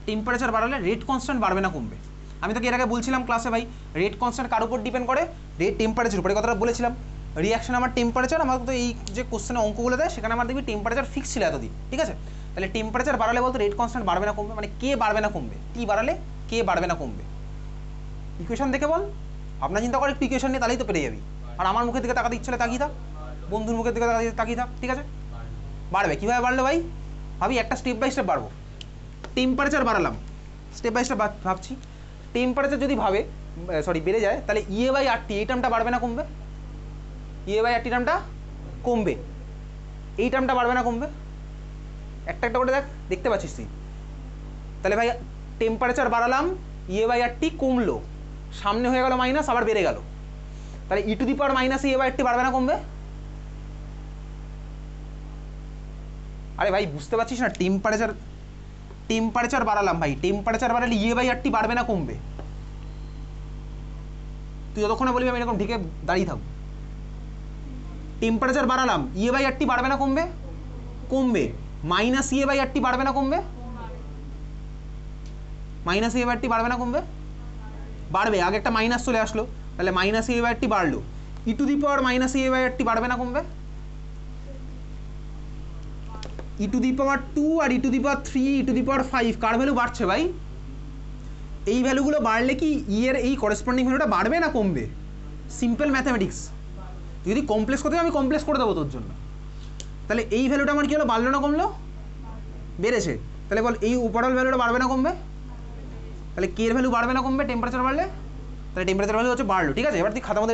টেম্পারেচার বাড়ালে রেট কনস্ট্যান্ট বাড়বে না কমবে? আমি তোকে এর আগে বলছিলাম ক্লাসে ভাই রেট কনস্ট্যান্ট কার উপর ডিপেন্ড করে? রেট টেম্পারেচার উপরে, কথাটা বলেছিলাম। রিয়াকশন আমার টেম্পারেচার, আমার তো এই যে কোশ্চেনে অঙ্কগুলো দেয় সেখানে আমার দেখবি টেম্পারেচার ফিক্স ছিল এতদিন, ঠিক আছে? তাহলে টেম্পারেচার বাড়ালে বলতো রেট কনস্ট্যান্ট বাড়বে না কমবে, মানে কে বাড়বে না কমবে? টি বাড়ালে কে বাড়বে না কমবে? ইকুয়েশন দেখে বল, আপনার চিন্তা করে একটু ইকুয়েশন নিয়ে, তাহলেই তো পেরে যাবি। আর আমার মুখের দিকে তাকাতে ইচ্ছে হলে তাকিয়ে থাক, বন্ধুর মুখের দিকে তাকিয়ে থাক, ঠিক আছে? বাড়বে। কীভাবে বাড়লো ভাই? ভাবি একটা স্টেপ বাই স্টেপ বাড়বো। টেম্পারেচার বাড়ালাম, স্টেপ বাই স্টেপ ভাবছি। টেম্পারেচার যদি বেড়ে যায়, তাহলে ইএ বাই আর টি এই টার্মটা বাড়বে না কমবে? ইএ বাই আর টি টার্মটা কমবে, এই টার্মটা বাড়বে না কমবে? একটা একটা করে দেখতে পাচ্ছিস তুই। তাহলে ভাই টেম্পারেচার বাড়ালাম, ইএ বাই আর টি কমলো, সামনে হয়ে গেল মাইনাস, আবার বেড়ে গেল, তাহলে e to the power minus EA by R T বাড়বে না কমবে? আরে ভাই বুঝতে পারছিস না? টেম্পারেচার বাড়ালাম ভাই, টেম্পারেচার বাড়ালে ইএ বাই আর টি বাড়বে না কমবে? তুই যতক্ষণে বলবি আমি এরকম ঢেকে দাঁড়িয়ে থাকবো। Temperature বাড়ালাম, EA by R T বাড়বে না কমবে? কমবে। Minus EA by R T বাড়বে না কমবে? Minus EA by R T বাড়বে না কমবে? বাড়বে। আগে একটা মাইনাস চলে আসলো, তাহলে minus EA by R T বাড়লো, E to the power minus EA by R T বাড়বে না কমবে? ই টু দি পাওয়ার 2 আর ই to the power 3, E to the power 5 কার ভ্যালু বাড়ছে ভাই? এই ভ্যালুগুলো বাড়লে কি ই এর এই করেসপন্ডিং ভ্যালুটা বাড়বে না কমবে? Simple mathematics. তুই যদি কমপ্লেক্স করতে আমি কমপ্লেক্স করে দেবো তোর জন্য। তাহলে এই ভ্যালুটা আমার কি হলো? বাড়লো না কমলো? বেড়েছে। তাহলে বল এই ওভারঅল ভ্যালুটা বাড়বে না কমবে? তাহলে কে এর ভ্যালু বাড়বে না কমবে টেম্পারেচার বাড়লে? তাহলে টেম্পারেচার ভ্যালু হচ্ছে বাড়লো, ঠিক আছে? এবার তুই খাতা মধ্যে